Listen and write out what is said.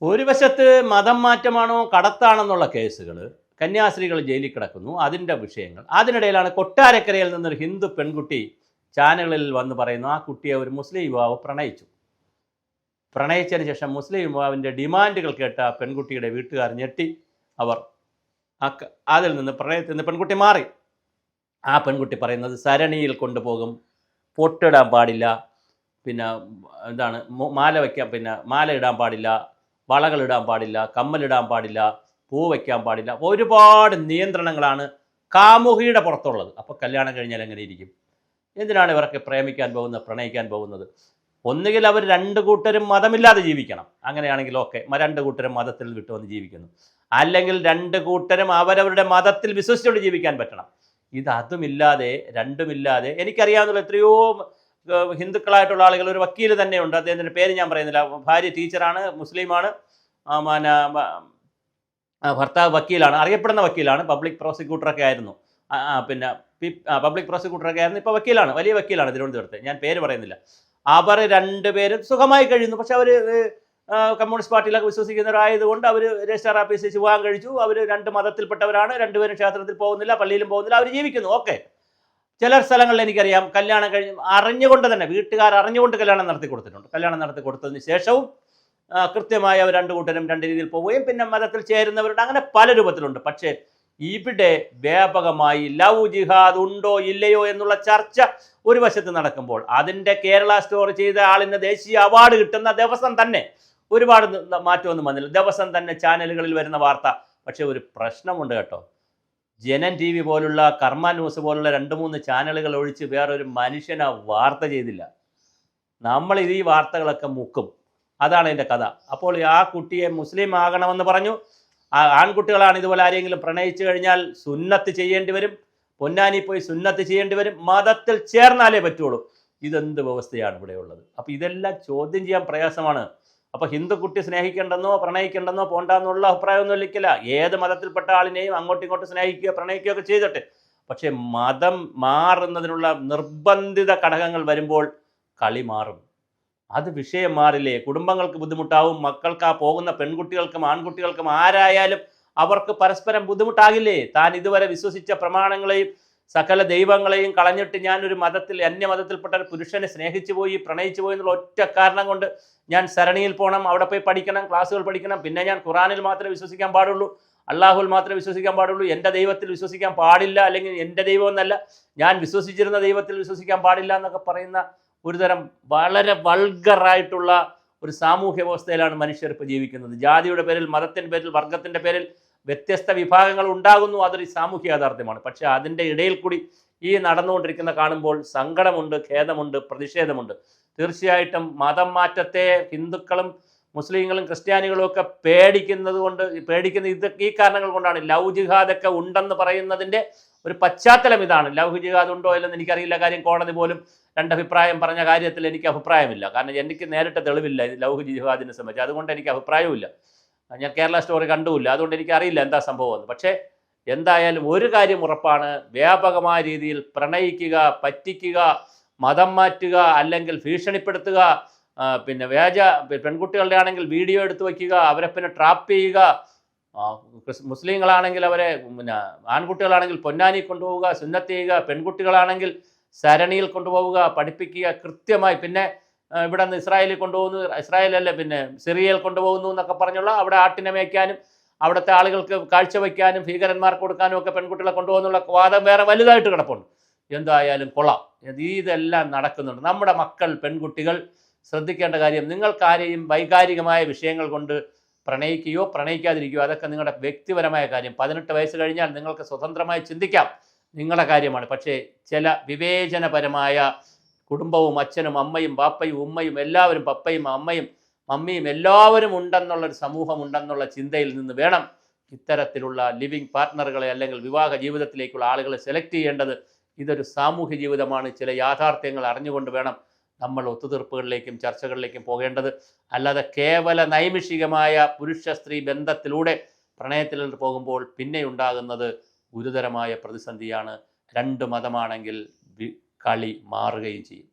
ഒരു വശത്ത് മതം മാറ്റമാണോ കടത്താണെന്നുള്ള കേസുകൾ, കന്യാസ്ത്രീകൾ ജയിലിൽ കിടക്കുന്നു, അതിൻ്റെ വിഷയങ്ങൾ. അതിനിടയിലാണ് കൊട്ടാരക്കരയിൽ നിന്നൊരു ഹിന്ദു പെൺകുട്ടി ചാനലുകളിൽ വന്ന് പറയുന്നു ആ കുട്ടിയെ ഒരു മുസ്ലിം യുവാവ് പ്രണയിച്ചതിന് ശേഷം മുസ്ലിം യുവാവിൻ്റെ ഡിമാൻഡുകൾ കേട്ട പെൺകുട്ടിയുടെ വീട്ടുകാർ ഞെട്ടി. അവർ അതിൽ നിന്ന് പ്രണയത്തിൽ നിന്ന് പെൺകുട്ടി മാറി. ആ പെൺകുട്ടി പറയുന്നത് സരണിയിൽ കൊണ്ടുപോകും, പൊട്ടിടാൻ പാടില്ല, പിന്നെ എന്താണ് മാല വയ്ക്കാൻ, പിന്നെ മാല ഇടാൻ പാടില്ല, വളകളിടാൻ പാടില്ല, കമ്മലിടാൻ പാടില്ല, പൂ വയ്ക്കാൻ പാടില്ല. ഒരുപാട് നിയന്ത്രണങ്ങളാണ് കാമുകിയുടെ പുറത്തുള്ളത്. അപ്പോൾ കല്യാണം കഴിഞ്ഞാൽ എങ്ങനെ ഇരിക്കും? എന്തിനാണ് ഇവരൊക്കെ പ്രേമിക്കാൻ പോകുന്നത്, പ്രണയിക്കാൻ പോകുന്നത്? ഒന്നുകിൽ അവർ രണ്ട് കൂട്ടരും മതമില്ലാതെ ജീവിക്കണം, അങ്ങനെയാണെങ്കിൽ ഓക്കെ, രണ്ട് കൂട്ടരും മതത്തിൽ വിട്ടുവന്ന് ജീവിക്കുന്നു. അല്ലെങ്കിൽ രണ്ട് കൂട്ടരും അവരവരുടെ മതത്തിൽ വിശ്വസിച്ചുകൊണ്ട് ജീവിക്കാൻ പറ്റണം. അതുമില്ലാതെ, രണ്ടുമില്ലാതെ എനിക്കറിയാവുന്ന എത്രയോ ഹിന്ദുക്കളായിട്ടുള്ള ആളുകൾ. ഒരു വക്കീൽ തന്നെയുണ്ട്, അദ്ദേഹത്തിൻ്റെ പേര് ഞാൻ പറയുന്നില്ല. ഭാര്യ ടീച്ചറാണ്, മുസ്ലിമാണ്, പിന്നെ ഭർത്താവ് വക്കീലാണ്, അറിയപ്പെടുന്ന വക്കീലാണ്, പബ്ലിക് പ്രോസിക്യൂട്ടറൊക്കെ ആയിരുന്നു. പിന്നെ പബ്ലിക് പ്രോസിക്യൂട്ടറൊക്കെ ആയിരുന്നു, ഇപ്പോൾ വക്കീലാണ്, വലിയ വക്കീലാണ് തിരുവനന്തപുരത്ത്. ഞാൻ പേര് പറയുന്നില്ല. അവർ രണ്ടുപേരും സുഖമായി കഴിയുന്നു. പക്ഷെ അവർ കമ്മ്യൂണിസ്റ്റ് പാർട്ടിയിലൊക്കെ വിശ്വസിക്കുന്നവരായതുകൊണ്ട് അവർ രജിസ്ട്രാർ ഓഫീസിൽ വെച്ച് വിവാഹം കഴിച്ചു. അവർ രണ്ട് മതത്തിൽപ്പെട്ടവരാണ്, രണ്ടുപേരും ക്ഷേത്രത്തിൽ പോകുന്നില്ല, പള്ളിയിലും പോകുന്നില്ല, അവർ ജീവിക്കുന്നു. ഓക്കെ. ചില സ്ഥലങ്ങളിൽ എനിക്കറിയാം കല്യാണം കഴിഞ്ഞ് അറിഞ്ഞുകൊണ്ട് തന്നെ, വീട്ടുകാർ അറിഞ്ഞുകൊണ്ട് കല്യാണം നടത്തി കൊടുത്തിട്ടുണ്ട്. കല്യാണം നടത്തി കൊടുത്തതിന് ശേഷവും കൃത്യമായി അവർ രണ്ട് കൂട്ടരും രണ്ട് രീതിയിൽ പോവുകയും പിന്നെ മതത്തിൽ ചേരുന്നവരുണ്ട്. അങ്ങനെ പല രൂപത്തിലുണ്ട്. പക്ഷേ ഇവിടെ വ്യാപകമായി ലവ് ജിഹാദ് ഉണ്ടോ ഇല്ലയോ എന്നുള്ള ചർച്ച ഒരു വശത്ത് നടക്കുമ്പോൾ, അതിൻ്റെ കേരള സ്റ്റോറി ചെയ്ത ആളിന് ദേശീയ അവാർഡ് കിട്ടുന്ന ദിവസം തന്നെ ഒരുപാട് മാറ്റമൊന്നും വന്നില്ല. ദിവസം തന്നെ ചാനലുകളിൽ വരുന്ന വാർത്ത. പക്ഷേ ഒരു പ്രശ്നമുണ്ട് കേട്ടോ. ജനൻ TV പോലുള്ള, കർമ്മ ന്യൂസ് പോലുള്ള 2-3 ചാനലുകൾ ഒഴിച്ച് വേറൊരു മനുഷ്യൻ ആ വാർത്ത ചെയ്തില്ല. നമ്മളിത് ഈ വാർത്തകളൊക്കെ മുക്കും. അതാണ് എൻ്റെ കഥ. അപ്പോൾ ആ കുട്ടിയെ മുസ്ലിം ആകണമെന്ന് പറഞ്ഞു. ആൺകുട്ടികളാണ് ഇതുപോലെ ആരെങ്കിലും പ്രണയിച്ചു കഴിഞ്ഞാൽ സുന്നത്ത് ചെയ്യേണ്ടി വരും, പൊന്നാനി പോയി സുന്നത്ത് ചെയ്യേണ്ടി വരും, മതത്തിൽ ചേർന്നാലേ പറ്റുള്ളൂ. ഇതെന്ത് വ്യവസ്ഥയാണ് ഇവിടെ ഉള്ളത്? അപ്പോൾ ഇതെല്ലാം ചോദ്യം ചെയ്യാൻ പ്രയാസമാണ്. അപ്പോൾ ഹിന്ദു കുട്ടി സ്നേഹിക്കേണ്ടെന്നോ പ്രണയിക്കേണ്ടെന്നോ പോണ്ടെന്നുള്ള അഭിപ്രായമൊന്നും ഇരിക്കില്ല. ഏത് മതത്തിൽപ്പെട്ട ആളിനെയും അങ്ങോട്ടും ഇങ്ങോട്ടും സ്നേഹിക്കുകയോ പ്രണയിക്കുകയൊക്കെ ചെയ്തിട്ട്. പക്ഷേ മതം മാറുന്നതിനുള്ള നിർബന്ധിത ഘടകങ്ങൾ വരുമ്പോൾ കളി മാറും. അത് വിഷയം മാറില്ലേ? കുടുംബങ്ങൾക്ക് ബുദ്ധിമുട്ടാവും, മക്കൾക്ക്, ആ പോകുന്ന പെൺകുട്ടികൾക്കും ആൺകുട്ടികൾക്കും ആരായാലും അവർക്ക് പരസ്പരം ബുദ്ധിമുട്ടാകില്ലേ? താൻ ഇതുവരെ വിശ്വസിച്ച പ്രമാണങ്ങളെയും സകല ദൈവങ്ങളെയും കളഞ്ഞിട്ട് ഞാനൊരു മതത്തിൽ, അന്യമതത്തിൽപ്പെട്ട ഒരു പുരുഷനെ സ്നേഹിച്ചു പോയി, പ്രണയിച്ചു പോയി എന്നുള്ള ഒറ്റ കാരണം കൊണ്ട് ഞാൻ സരണിയിൽ പോകണം, അവിടെ പോയി പഠിക്കണം, ക്ലാസ്സുകൾ പഠിക്കണം, പിന്നെ ഞാൻ ഖുറാനിൽ മാത്രമേ വിശ്വസിക്കാൻ പാടുള്ളൂ, അള്ളാഹുൽ മാത്രമേ വിശ്വസിക്കാൻ പാടുള്ളൂ, എൻ്റെ ദൈവത്തിൽ വിശ്വസിക്കാൻ പാടില്ല, അല്ലെങ്കിൽ എൻ്റെ ദൈവം എന്നല്ല, ഞാൻ വിശ്വസിച്ചിരുന്ന ദൈവത്തിൽ വിശ്വസിക്കാൻ പാടില്ല എന്നൊക്കെ പറയുന്ന ഒരുതരം വളരെ വൾഗറായിട്ടുള്ള ഒരു സാമൂഹ്യ വ്യവസ്ഥയിലാണ് മനുഷ്യർ ഇപ്പോൾ ജീവിക്കുന്നത്. ജാതിയുടെ പേരിൽ, മതത്തിൻ്റെ പേരിൽ, വർഗത്തിൻ്റെ പേരിൽ വ്യത്യസ്ത വിഭാഗങ്ങൾ ഉണ്ടാകുന്നു. അതൊരു സാമൂഹ്യ യാഥാർത്ഥ്യമാണ്. പക്ഷേ അതിൻ്റെ ഇടയിൽ കൂടി ഈ നടന്നുകൊണ്ടിരിക്കുന്ന കാണുമ്പോൾ സങ്കടമുണ്ട്, ഖേദമുണ്ട്, പ്രതിഷേധമുണ്ട്. തീർച്ചയായിട്ടും മതം മാറ്റത്തെ ഹിന്ദുക്കളും മുസ്ലിങ്ങളും ക്രിസ്ത്യാനികളും ഒക്കെ പേടിക്കുന്ന ഈ കാരണങ്ങൾ കൊണ്ടാണ്. ലവ് ജിഹാദൊക്കെ ഉണ്ടെന്ന് പറയുന്നതിൻ്റെ ഒരു പശ്ചാത്തലം ഇതാണ്. ലവ് ജിഹാദ് ഉണ്ടോ ഇല്ലെന്ന് എനിക്കറിയില്ല. കാര്യം കോടതി പോലും രണ്ടഭിപ്രായം പറഞ്ഞ കാര്യത്തിൽ എനിക്ക് അഭിപ്രായമില്ല. കാരണം എനിക്ക് നേരിട്ട് തെളിവില്ല ലവ് ജിഹാദിനെ സംബന്ധിച്ച്. അതുകൊണ്ട് എനിക്ക് അഭിപ്രായവുമില്ല. ഞാൻ കേരള സ്റ്റോറി കണ്ടുമില്ല. അതുകൊണ്ട് എനിക്കറിയില്ല എന്താ സംഭവമെന്ന്. പക്ഷേ എന്തായാലും ഒരു കാര്യം ഉറപ്പാണ്, വ്യാപകമായ രീതിയിൽ പ്രണയിക്കുക, പറ്റിക്കുക, മതം മാറ്റുക, അല്ലെങ്കിൽ ഭീഷണിപ്പെടുത്തുക, പിന്നെ പെൺകുട്ടികളുടെ ആണെങ്കിൽ വീഡിയോ എടുത്ത് വയ്ക്കുക, അവരെ പിന്നെ ട്രാപ്പ് ചെയ്യുക, മുസ്ലിങ്ങളാണെങ്കിൽ അവരെ, പിന്നെ ആൺകുട്ടികളാണെങ്കിൽ പൊന്നാനി കൊണ്ടുപോവുക, സുന്നത്ത് ചെയ്യുക, പെൺകുട്ടികളാണെങ്കിൽ സരണിയിൽ കൊണ്ടുപോവുക, പഠിപ്പിക്കുക കൃത്യമായി. പിന്നെ ഇവിടെ നിന്ന് ഇസ്രായേലിൽ കൊണ്ടുപോകുന്നു, ഇസ്രായേലല്ലേ പിന്നെ സിറിയയിൽ കൊണ്ടുപോകുന്നു എന്നൊക്കെ പറഞ്ഞുള്ള അവിടെ ആട്ടിനെ മേയ്ക്കാനും അവിടുത്തെ ആളുകൾക്ക് കാഴ്ചവെക്കാനും ഭീകരന്മാർക്ക് കൊടുക്കാനും ഒക്കെ പെൺകുട്ടികളെ കൊണ്ടുപോകുന്നുള്ള വാദം വേറെ വലുതായിട്ട് കിടപ്പുണ്ട്. എന്തായാലും കൊള്ളാം, ഇതെല്ലാം നടക്കുന്നുണ്ട്. നമ്മുടെ മക്കൾ, പെൺകുട്ടികൾ ശ്രദ്ധിക്കേണ്ട കാര്യം, നിങ്ങൾക്കാരെയും വൈകാരികമായ വിഷയങ്ങൾ കൊണ്ട് പ്രണയിക്കുകയോ പ്രണയിക്കാതിരിക്കുകയോ അതൊക്കെ നിങ്ങളുടെ വ്യക്തിപരമായ കാര്യം. 18 വയസ്സ് കഴിഞ്ഞാൽ നിങ്ങൾക്ക് സ്വതന്ത്രമായി ചിന്തിക്കാം, നിങ്ങളുടെ കാര്യമാണ്. പക്ഷേ ചില വിവേചനപരമായ കുടുംബവും അച്ഛനും അമ്മയും പാപ്പയും ഉമ്മയും എല്ലാവരും, പപ്പയും അമ്മയും മമ്മിയും എല്ലാവരും ഉണ്ടെന്നുള്ളൊരു സമൂഹം ഉണ്ടെന്നുള്ള ചിന്തയിൽ നിന്ന് വേണം ഇത്തരത്തിലുള്ള ലിവിങ് പാർട്ട്ണറുകളെ അല്ലെങ്കിൽ വിവാഹ ജീവിതത്തിലേക്കുള്ള ആളുകളെ സെലക്ട് ചെയ്യേണ്ടത്. ഇതൊരു സാമൂഹ്യ ജീവിതമാണ്. ചില യാഥാർത്ഥ്യങ്ങൾ അറിഞ്ഞുകൊണ്ട് വേണം നമ്മൾ ഒത്തുതീർപ്പുകളിലേക്കും ചർച്ചകളിലേക്കും പോകേണ്ടത്. അല്ലാതെ കേവല നൈമിഷികമായ പുരുഷ സ്ത്രീ ബന്ധത്തിലൂടെ പ്രണയത്തിൽ പോകുമ്പോൾ പിന്നെ ഉണ്ടാകുന്നത് ഗുരുതരമായ പ്രതിസന്ധിയാണ്. രണ്ട് മതമാണെങ്കിൽ കളി മാറുകയും ചെയ്യും.